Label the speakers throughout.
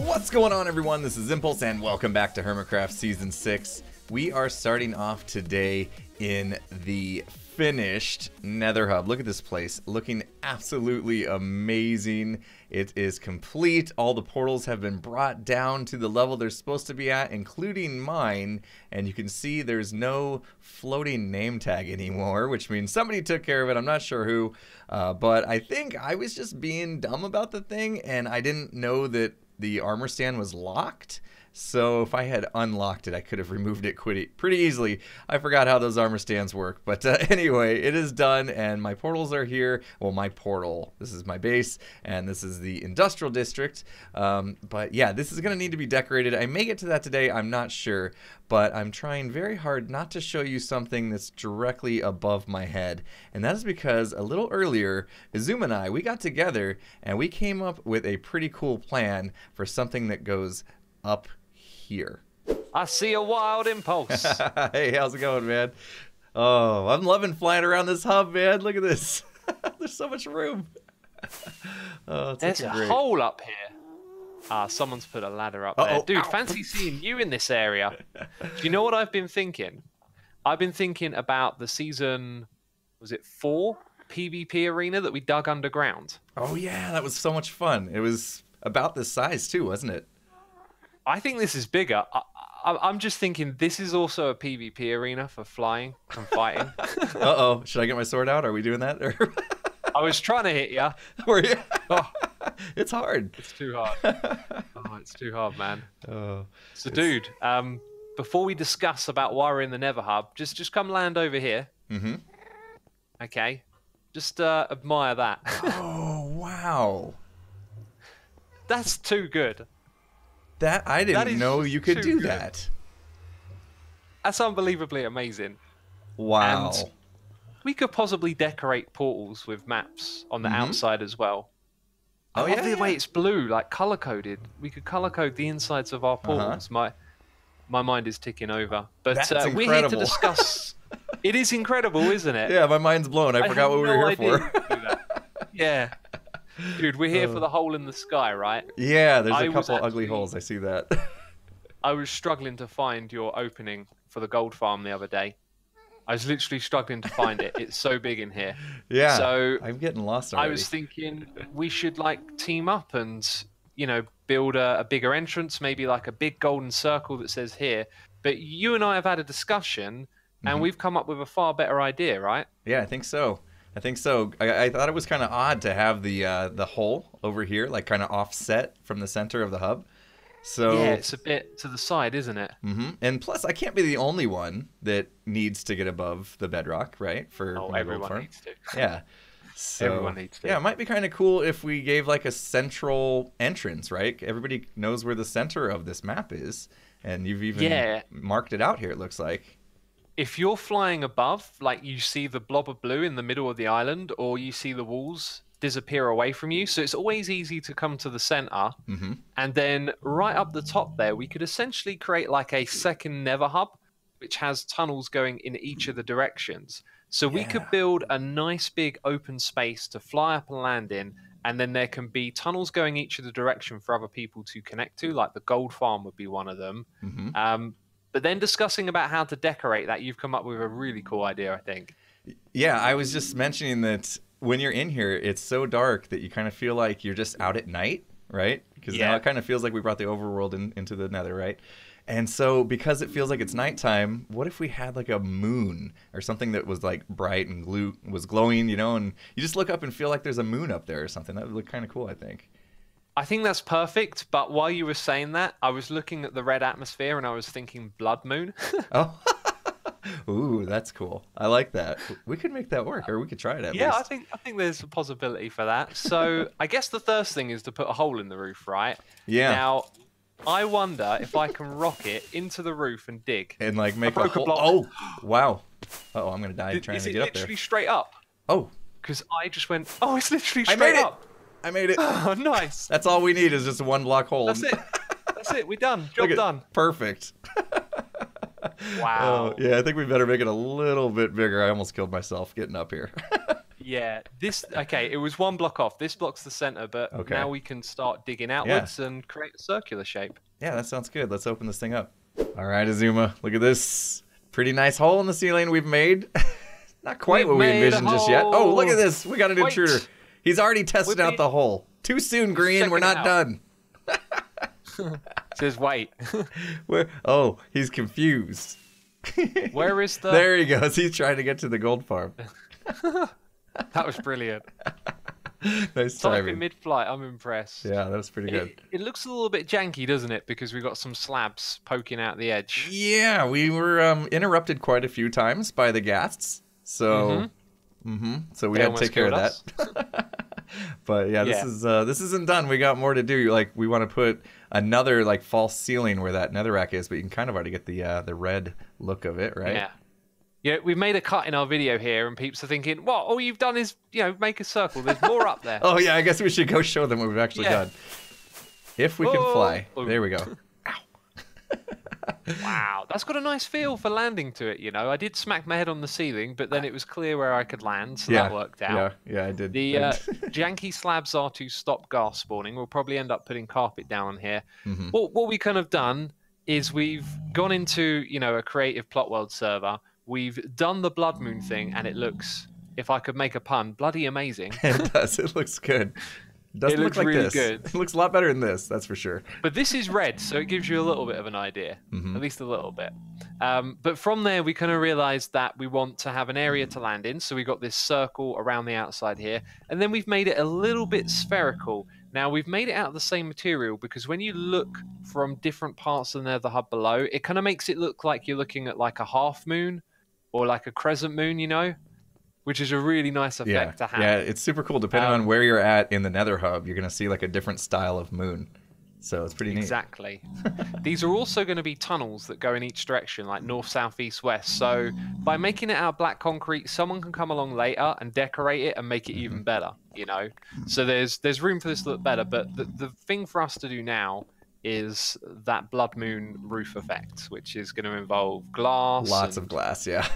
Speaker 1: What's going on, everyone? This is Impulse, and welcome back to HermitCraft Season 6. We are starting off today in the finished Nether Hub. Look at this place, looking absolutely amazing. It is complete. All the portals have been brought down to the level they're supposed to be at, including mine. And you can see there's no floating name tag anymore, which means somebody took care of it. I'm not sure who, but I think I was just being dumb about the thing, and I didn't know that the armor stand was locked. So if I had unlocked it, I could have removed it pretty easily. I forgot how those armor stands work. But anyway, it is done, and my portals are here. Well, my portal. This is my base, and this is the industrial district. But yeah, this is going to need to be decorated. I may get to that today. I'm not sure. But I'm trying very hard not to show you something that's directly above my head. And that is because a little earlier, Xisuma and I, we got together, and we came up with a pretty cool plan for something that goes up here.
Speaker 2: I see a wild impulse.
Speaker 1: Hey, how's it going, man? Oh, I'm loving flying around this hub, man. Look at this. There's so much room. Oh,
Speaker 2: there's a hole up here. Ah, someone's put a ladder up there. Dude, fancy seeing you in this area. Do you know what I've been thinking? I've been thinking about the season, was it 4 PvP arena that we dug underground?
Speaker 1: Oh yeah, that was so much fun. It was about this size too, wasn't it?
Speaker 2: I think this is bigger. I'm just thinking this is also a PvP arena for flying and fighting.
Speaker 1: Uh-oh. Should I get my sword out? Are we doing that?
Speaker 2: I was trying to hit you.
Speaker 1: Were you? Oh. It's hard.
Speaker 2: It's too hard. Oh, it's too hard, man.
Speaker 1: Oh,
Speaker 2: so, dude, before we discuss about why we're in the Nether Hub, just come land over here.
Speaker 1: Mm-hmm.
Speaker 2: Okay. Just admire that.
Speaker 1: Oh, wow.
Speaker 2: That's too good.
Speaker 1: That I didn't know you could do that.
Speaker 2: That's unbelievably amazing.
Speaker 1: Wow.
Speaker 2: And we could possibly decorate portals with maps on the outside as well. I love the way it's blue, like color coded. We could color code the insides of our portals. My mind is ticking over. But we're here to discuss. It is incredible, isn't it?
Speaker 1: Yeah, my mind's blown. I forgot what we were here for.
Speaker 2: Yeah. Dude, we're here for the hole in the sky, right?
Speaker 1: Yeah, there's a couple ugly holes. I see that.
Speaker 2: I was struggling to find your opening for the gold farm the other day. I was literally struggling to find it. It's so big in here.
Speaker 1: Yeah,
Speaker 2: so
Speaker 1: I'm getting lost already.
Speaker 2: I was thinking we should like team up and, you know, build a bigger entrance, maybe like a big golden circle that says here. But you and I have had a discussion, and we've come up with a far better idea, right?
Speaker 1: Yeah, I think so. I think so. I thought it was kind of odd to have the hole over here, like kind of offset from the center of the hub. So
Speaker 2: yeah, it's a bit to the side, isn't it?
Speaker 1: And plus, I can't be the only one that needs to get above the bedrock, right? For
Speaker 2: everyone needs to.
Speaker 1: Yeah. So,
Speaker 2: everyone needs to.
Speaker 1: Yeah, it might be kind of cool if we gave like a central entrance, right? Everybody knows where the center of this map is, and you've even marked it out here, it looks like.
Speaker 2: If you're flying above, like you see the blob of blue in the middle of the island, or you see the walls disappear away from you, so it's always easy to come to the center. And then right up the top there, we could essentially create like a second Nether Hub, which has tunnels going in each of the directions. So we could build a nice big open space to fly up and land in, and then there can be tunnels going each of the direction for other people to connect to, like the gold farm would be one of them. But then discussing about how to decorate that, you've come up with a really cool idea, I think.
Speaker 1: Yeah, I was just mentioning that when you're in here, it's so dark that you kind of feel like you're just out at night, right? Because now it kind of feels like we brought the overworld into the Nether, right? And so because it feels like it's nighttime, what if we had like a moon or something that was like bright and was glowing, you know, and you just look up and feel like there's a moon up there or something. That would look kind of cool, I think.
Speaker 2: I think that's perfect, but while you were saying that, I was looking at the red atmosphere and I was thinking blood moon.
Speaker 1: Oh, ooh, that's cool. I like that. We could make that work, or we could try it at least.
Speaker 2: Yeah, I think there's a possibility for that. So I guess the first thing is to put a hole in the roof, right?
Speaker 1: Yeah.
Speaker 2: Now, I wonder if I can rock it into the roof and dig.
Speaker 1: And like make a hole. Oh, wow. Uh-oh, I'm going to die trying to get up there.
Speaker 2: Is it literally straight up?
Speaker 1: Oh.
Speaker 2: Because I just went, oh, it's literally straight up.
Speaker 1: I made it.
Speaker 2: Oh, nice.
Speaker 1: That's all we need is just one block hole.
Speaker 2: That's it. That's it. We're done. Job done.
Speaker 1: Perfect.
Speaker 2: Wow.
Speaker 1: Yeah, I think we better make it a little bit bigger. I almost killed myself getting up here.
Speaker 2: Yeah, okay, it was one block off. This block's the center, but
Speaker 1: Okay.
Speaker 2: now we can start digging outwards and create a circular shape.
Speaker 1: Yeah, that sounds good. Let's open this thing up. All right, Xisuma, look at this. Pretty nice hole in the ceiling we've made. Not quite what we envisioned just yet. Oh, look at this. We got an intruder. He's already tested out the hole. Too soon, Green. We're not done.
Speaker 2: Says wait.
Speaker 1: Oh, he's confused.
Speaker 2: Where is the...
Speaker 1: There he goes. He's trying to get to the gold farm.
Speaker 2: That was brilliant.
Speaker 1: Nice timing.
Speaker 2: Typing mid-flight, I'm impressed.
Speaker 1: Yeah, that was pretty good.
Speaker 2: It looks a little bit janky, doesn't it? Because we've got some slabs poking out the edge.
Speaker 1: Yeah, we were interrupted quite a few times by the ghasts. So, so we had to take care of that. But yeah, this isn't done. We got more to do. Like, we want to put another like false ceiling where that netherrack is, but you can kind of already get the red look of it, right?
Speaker 2: Yeah. Yeah, we've made a cut in our video here, and peeps are thinking, "What? All you've done is, make a circle. There's more up there."
Speaker 1: Oh yeah, I guess we should go show them what we've actually done. If we can fly. There we go.
Speaker 2: Wow, that's got a nice feel for landing to it, I did smack my head on the ceiling, but then it was clear where I could land, so that worked out.
Speaker 1: Yeah, I did.
Speaker 2: The janky slabs are to stop ghast spawning. We'll probably end up putting carpet down on here. What we kind of done is we've gone into, a creative plot world server. We've done the blood moon thing, and it looks, if I could make a pun, bloody amazing.
Speaker 1: It does. It looks good. It doesn't look like
Speaker 2: really
Speaker 1: this.
Speaker 2: Good.
Speaker 1: It looks a lot better than this, that's for sure.
Speaker 2: But this is red, so it gives you a little bit of an idea, at least a little bit. But from there, we kind of realized that we want to have an area to land in. So we got this circle around the outside here, and then we've made it a little bit spherical. Now, we've made it out of the same material because when you look from different parts of the nether hub below, it kind of makes it look like you're looking at like a half moon or like a crescent moon, which is a really nice effect to have.
Speaker 1: Yeah, it's super cool. Depending on where you're at in the nether hub, you're going to see like a different style of moon. So it's pretty neat.
Speaker 2: Exactly. These are also going to be tunnels that go in each direction, like north, south, east, west. So by making it out of black concrete, someone can come along later and decorate it and make it even better, So there's room for this to look better. But the thing for us to do now is that blood moon roof effect, which is going to involve glass.
Speaker 1: Lots of glass, yeah.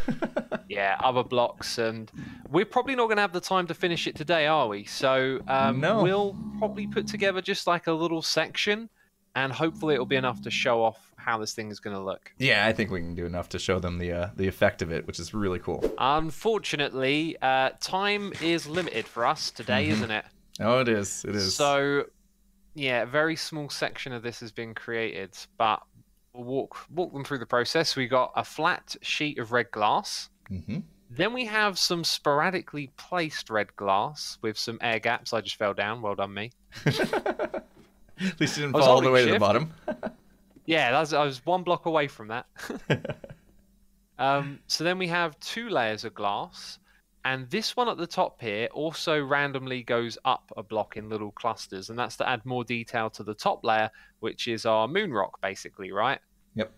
Speaker 2: Yeah, other blocks, and we're probably not going to have the time to finish it today, are we? So
Speaker 1: no.
Speaker 2: We'll probably put together just like a little section, and hopefully it'll be enough to show off how this thing is going to look.
Speaker 1: Yeah, I think we can do enough to show them the effect of it, which is really cool.
Speaker 2: Unfortunately, time is limited for us today, isn't it?
Speaker 1: Oh, it is. It is.
Speaker 2: So, yeah, a very small section of this has been created, but we'll walk them through the process. We got a flat sheet of red glass. Then we have some sporadically placed red glass with some air gaps. I just fell down. Well done, me.
Speaker 1: At least you didn't fall all the way to the bottom.
Speaker 2: Yeah, I was one block away from that. So then we have 2 layers of glass. And this one at the top here also randomly goes up a block in little clusters. And that's to add more detail to the top layer, which is our moon rock, basically, right?
Speaker 1: Yep.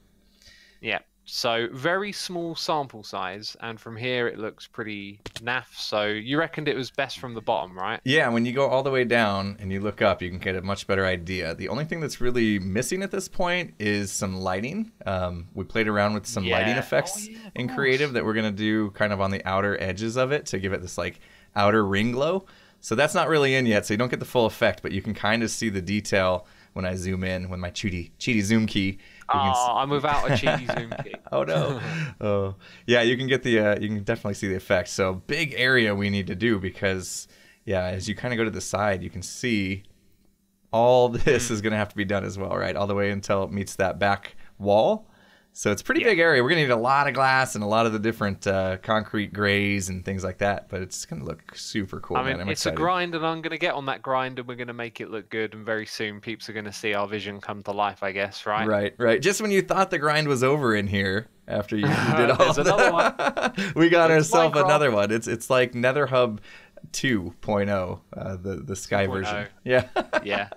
Speaker 2: Yeah. So very small sample size, and from here it looks pretty naff. So you reckoned it was best from the bottom, right?
Speaker 1: Yeah, when you go all the way down and you look up, you can get a much better idea. The only thing that's really missing at this point is some lighting. We played around with some lighting effects in creative that we're going to do kind of on the outer edges of it to give it this like outer ring glow. So that's not really in yet, so you don't get the full effect, but you can kind of see the detail when I zoom in with my cheaty zoom key.
Speaker 2: I'm without a cheaty zoom key.
Speaker 1: Oh no. Oh yeah, you can get the you can definitely see the effect. So big area we need to do because as you kind of go to the side, you can see all this is going to have to be done as well, right? All the way until it meets that back wall. So it's a pretty big area. We're going to need a lot of glass and a lot of the different concrete grays and things like that. But it's going to look super cool, man. I'm
Speaker 2: it's
Speaker 1: excited.
Speaker 2: a grind, and I'm going to get on that grind, and we're going to make it look good. And very soon, peeps are going to see our vision come to life, I guess, right?
Speaker 1: Right. Just when you thought the grind was over in here, after you did all
Speaker 2: There's another one.
Speaker 1: We got ourselves another one. It's like NetherHub 2.0, the Sky version. Yeah.
Speaker 2: Yeah.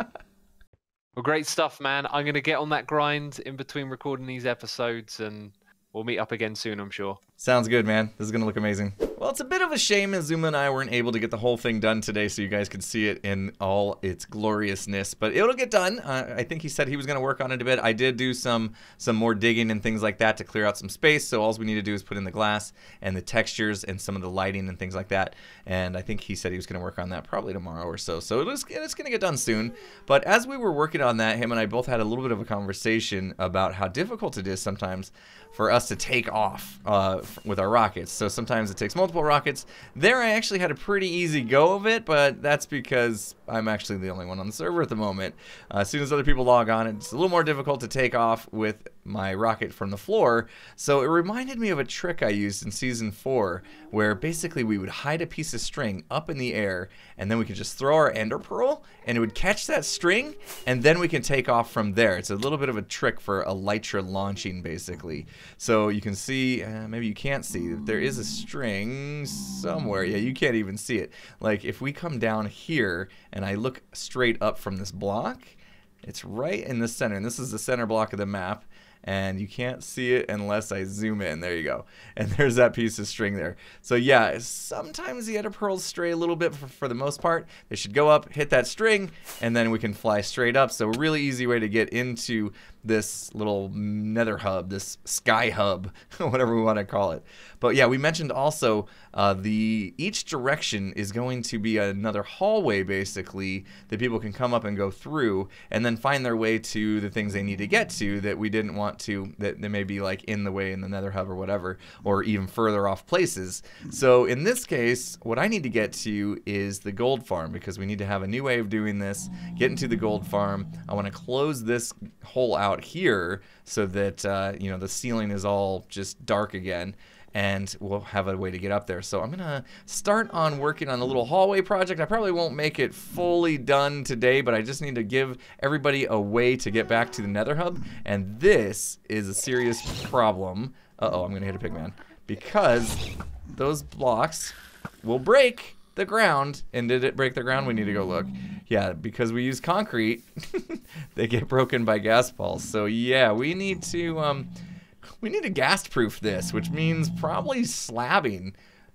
Speaker 2: Well, great stuff, man. I'm going to get on that grind in between recording these episodes, and we'll meet up again soon, I'm sure.
Speaker 1: Sounds good, man. This is going to look amazing. Well, it's a bit of a shame Xisuma and I weren't able to get the whole thing done today so you guys could see it in all its gloriousness, but it'll get done. I think he said he was going to work on it a bit. I did do some more digging and things like that to clear out some space, so all we need to do is put in the glass and the textures and some of the lighting and things like that, and I think he said he was going to work on that probably tomorrow or so, so it's going to get done soon. But as we were working on that, him and I both had a little bit of a conversation about how difficult it is sometimes for us to take off with our rockets. So sometimes it takes multiple rockets. There I actually had a pretty easy go of it, but that's because I'm actually the only one on the server at the moment. As soon as other people log on, it's a little more difficult to take off with my rocket from the floor. So it reminded me of a trick I used in Season 4, where basically we would hide a piece of string up in the air, and then we could just throw our ender pearl, and it would catch that string, and then we can take off from there. It's a little bit of a trick for elytra launching, basically. So you can see, maybe you can't see, there is a string somewhere. Yeah, you can't even see it. Like if we come down here and I look straight up from this block, it's right in the center, and this is the center block of the map. And you can't see it unless I zoom in. There you go. And there's that piece of string there. So yeah, sometimes the ender pearls stray a little bit for the most part. They should go up, hit that string, and then we can fly straight up. So a really easy way to get into this little nether hub, this sky hub, whatever we want to call it. But yeah, we mentioned also each direction is going to be another hallway, basically, that people can come up and go through and then find their way to the things they need to get to that we didn't want to, that they may be like in the way in the nether hub or whatever, or even further off places. So in this case, what I need to get to is the gold farm, because we need to have a new way of doing this, get into the gold farm. I want to close this hole out here so that you know, the ceiling is all just dark again, and we'll have a way to get up there. So I'm gonna start on working on the little hallway project. I probably won't make it fully done today, but I just need to give everybody a way to get back to the nether hub, and this is a serious problem. Uh-oh, I'm gonna hit a pigman, because those blocks will break the ground. And did it break the ground? We need to go look. Yeah, because we use concrete, they get broken by gas balls. So yeah, we need to gas proof this, which means probably slabbing.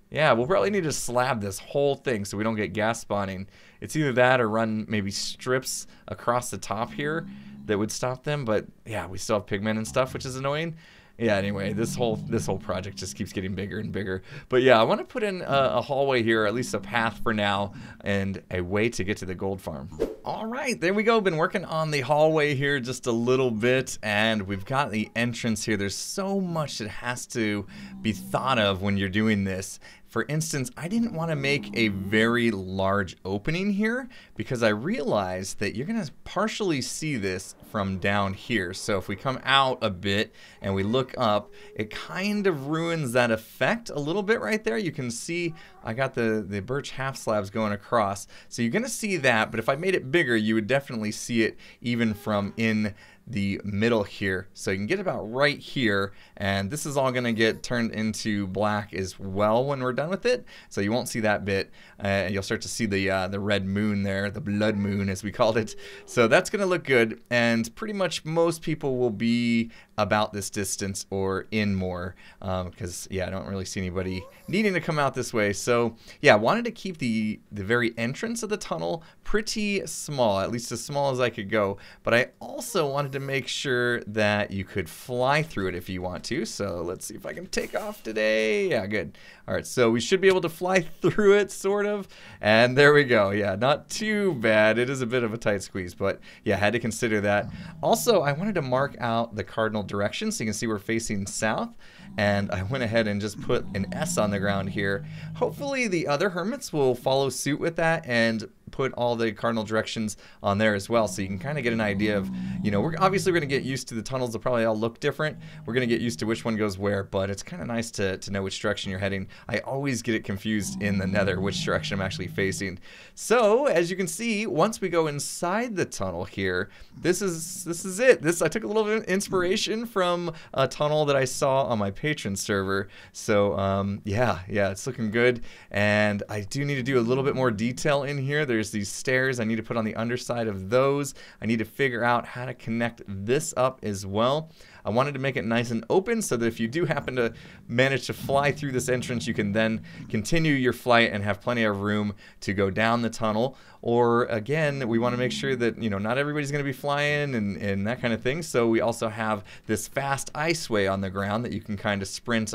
Speaker 1: Yeah, we'll probably need to slab this whole thing so we don't get gas spawning. It's either that or run maybe strips across the top here that would stop them. But yeah, we still have pigmen and stuff, which is annoying. Yeah, anyway, this whole project just keeps getting bigger and bigger. But yeah, I want to put in a hallway here, at least a path for now, and a way to get to the gold farm. All right, there we go. Been working on the hallway here just a little bit, and we've got the entrance here. There's so much that has to be thought of when you're doing this. For instance, I didn't want to make a very large opening here because I realized that you're going to partially see this from down here. So if we come out a bit and we look up, it kind of ruins that effect a little bit right there. You can see I got the birch half slabs going across. So you're going to see that, but if I made it bigger, you would definitely see it even from in the middle here. So you can get about right here, and this is all going to get turned into black as well when we're done with it, so you won't see that bit. You'll start to see the red moon there, the blood moon as we called it. So that's going to look good, and pretty much most people will be about this distance or in more, because yeah, I don't really see anybody needing to come out this way. So yeah, I wanted to keep the very entrance of the tunnel pretty small, at least as small as I could go, but I also wanted to make sure that you could fly through it if you want to. So let's see if I can take off today. Yeah, good. All right, so we should be able to fly through it, sort of, and there we go. Yeah, not too bad. It is a bit of a tight squeeze, but yeah, I had to consider that. Also, I wanted to mark out the cardinal direction so you can see we're facing south, and I went ahead and just put an S on the ground here. Hopefully the other hermits will follow suit with that and put all the cardinal directions on there as well, so you can kind of get an idea of, you know, we're going to get used to the tunnels. They'll probably all look different. We're going to get used to which one goes where, but it's kind of nice to know which direction you're heading. I always get it confused in the nether which direction I'm actually facing. So as you can see, once we go inside the tunnel here, this is it. I took a little bit of inspiration from a tunnel that I saw on my page patron server. So yeah, it's looking good. And I do need to do a little bit more detail in here. There's these stairs I need to put on the underside of those. I need to figure out how to connect this up as well. I wanted to make it nice and open so that if you do happen to manage to fly through this entrance, you can then continue your flight and have plenty of room to go down the tunnel. Or again, we want to make sure that, you know, not everybody's going to be flying and that kind of thing. So we also have this fast iceway on the ground that you can kind of sprint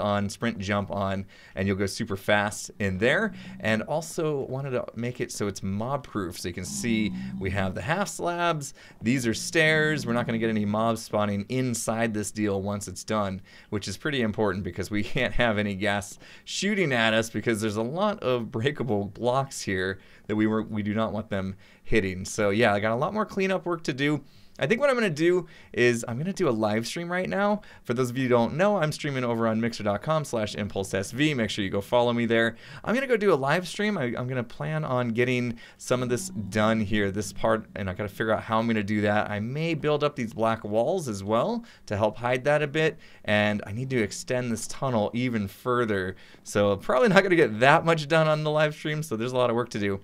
Speaker 1: jump on, and you'll go super fast in there. And also wanted to make it so it's mob proof. So you can see we have the half slabs. These are stairs. We're not going to get any mobs spawning inside this deal once it's done, which is pretty important because we can't have any gas shooting at us because there's a lot of breakable blocks here that we do not want them hitting. So yeah, I got a lot more cleanup work to do. I think what I'm going to do is I'm going to do a live stream right now. For those of you who don't know, I'm streaming over on mixer.com/impulsesv. Make sure you go follow me there. I'm going to go do a live stream. I'm going to plan on getting some of this done here, this part, and I got to figure out how I'm going to do that. I may build up these black walls as well to help hide that a bit, and I need to extend this tunnel even further. So probably not going to get that much done on the live stream, so there's a lot of work to do.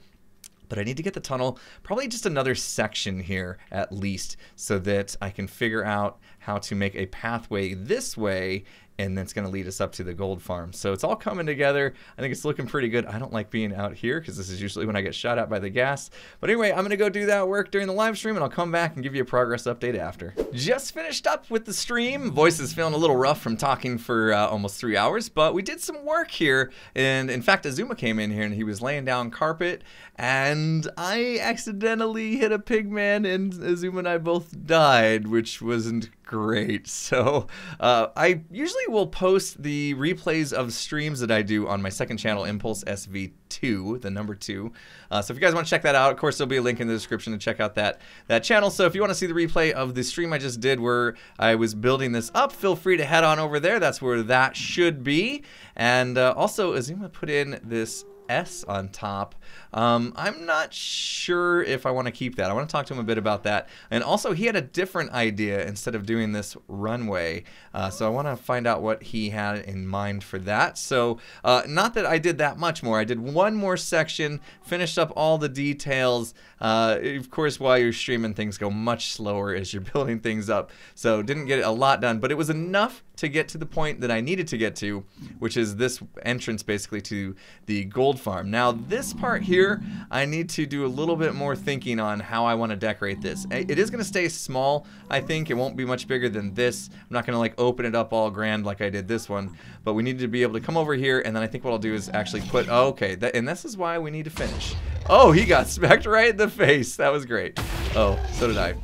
Speaker 1: But I need to get the tunnel, probably just another section here at least, so that I can figure out how to make a pathway this way, and that's going to lead us up to the gold farm. So it's all coming together. I think it's looking pretty good. I don't like being out here because this is usually when I get shot at by the gas. But anyway, I'm going to go do that work during the live stream, and I'll come back and give you a progress update after. Just finished up with the stream. Voice is feeling a little rough from talking for almost 3 hours, but we did some work here. And in fact, Xisuma came in here and he was laying down carpet, and I accidentally hit a pigman, and Xisuma and I both died, which wasn't great. So I usually will post the replays of streams that I do on my second channel, Impulse SV2, the number 2. So if you guys want to check that out, of course there'll be a link in the description to check out that channel. So if you want to see the replay of the stream I just did where I was building this up, feel free to head on over there. That's where that should be. And also Xisuma put in this S on top. I'm not sure if I want to keep that. I want to talk to him a bit about that. And also, he had a different idea instead of doing this runway. So I want to find out what he had in mind for that. So not that I did that much more. I did one more section, finished up all the details. Of course, while you're streaming, things go much slower as you're building things up. So didn't get a lot done, but it was enough to get to the point that I needed to get to, which is this entrance basically to the gold farm. Now this part here, I need to do a little bit more thinking on how I want to decorate this. It is going to stay small, I think. It won't be much bigger than this. I'm not going to like open it up all grand like I did this one, but we need to be able to come over here, and then I think what I'll do is actually put, oh, okay, and this is why we need to finish. Oh, he got smacked right in the face. That was great. Oh, so did I.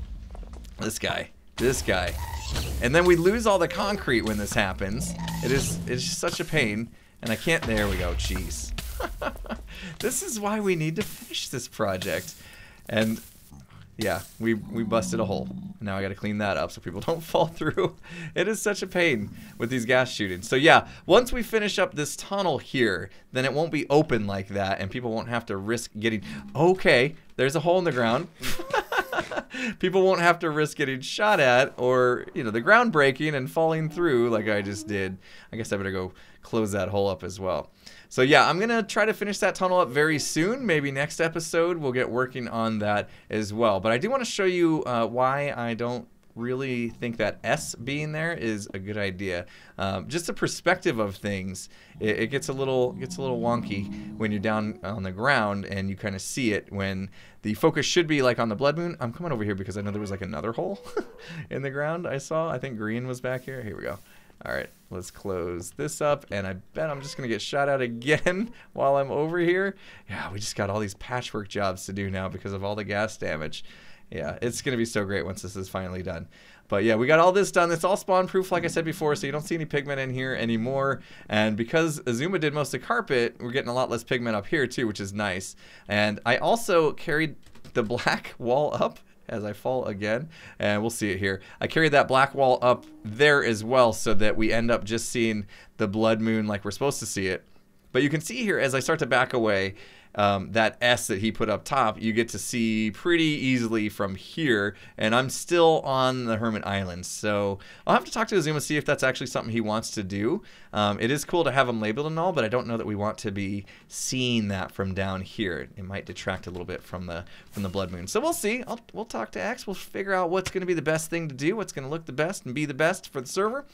Speaker 1: This guy. And then we lose all the concrete when this happens. It's just such a pain. And I can't, there we go, jeez. This is why we need to finish this project. And yeah, we busted a hole. Now I gotta clean that up so people don't fall through. It is such a pain with these gas shootings. So yeah, once we finish up this tunnel here, then it won't be open like that and people won't have to risk getting, okay, there's a hole in the ground. People won't have to risk getting shot at or, you know, the ground breaking and falling through like I just did. I guess I better go close that hole up as well. So yeah, I'm going to try to finish that tunnel up very soon. Maybe next episode we'll get working on that as well. But I do want to show you why I don't really think that S being there is a good idea. Just the perspective of things, it gets a little wonky when you're down on the ground and you kind of see it when the focus should be like on the blood moon. I'm coming over here because I know there was like another hole in the ground I saw. I think green was back here. Here we go. All right, let's close this up, and I bet I'm just gonna get shot at again while I'm over here. Yeah, we just got all these patchwork jobs to do now because of all the gas damage. Yeah, it's gonna be so great once this is finally done. But yeah, we got all this done. It's all spawn proof like I said before, so you don't see any pigment in here anymore. And because Xisuma did most of the carpet, we're getting a lot less pigment up here too, which is nice. And I also carried the black wall up as I fall again, and we'll see it here. I carried that black wall up there as well so that we end up just seeing the blood moon like we're supposed to see it. But you can see here as I start to back away, that S that he put up top, you get to see pretty easily from here. And I'm still on the Hermit Island, so I'll have to talk to Xisuma, see if that's actually something he wants to do. It is cool to have them labeled and all, but I don't know that we want to be seeing that from down here. It might detract a little bit from the blood moon. So we'll see. We'll talk to X. We'll figure out what's going to be the best thing to do, what's going to look the best and be the best for the server.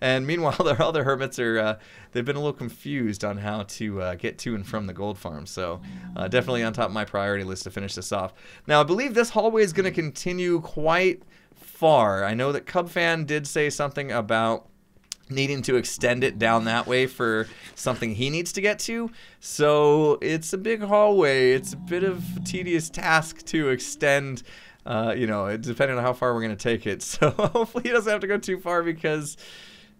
Speaker 1: And meanwhile, the other hermits are they've been a little confused on how to get to and from the gold farm. So definitely on top of my priority list to finish this off. Now I believe this hallway is going to continue quite far. I know that CubFan did say something about needing to extend it down that way for something he needs to get to. So it's a big hallway. It's a bit of a tedious task to extend, you know, depending on how far we're going to take it. So hopefully he doesn't have to go too far, because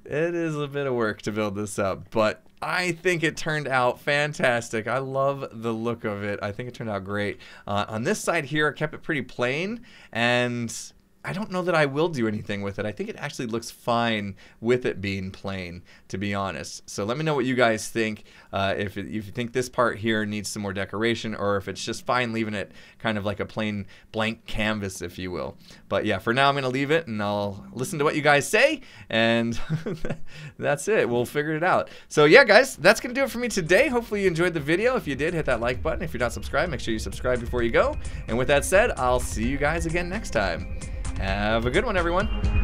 Speaker 1: it is a bit of work to build this up. But I think it turned out fantastic. I love the look of it. I think it turned out great. On this side here, I kept it pretty plain, and I don't know that I will do anything with it. I think it actually looks fine with it being plain, to be honest. So let me know what you guys think. If you think this part here needs some more decoration, or if it's just fine leaving it kind of like a plain blank canvas, if you will. But yeah, for now I'm going to leave it, and I'll listen to what you guys say, and that's it. We'll figure it out. So yeah, guys, that's going to do it for me today. Hopefully you enjoyed the video. If you did, hit that like button. If you're not subscribed, make sure you subscribe before you go. And with that said, I'll see you guys again next time. Have a good one, everyone.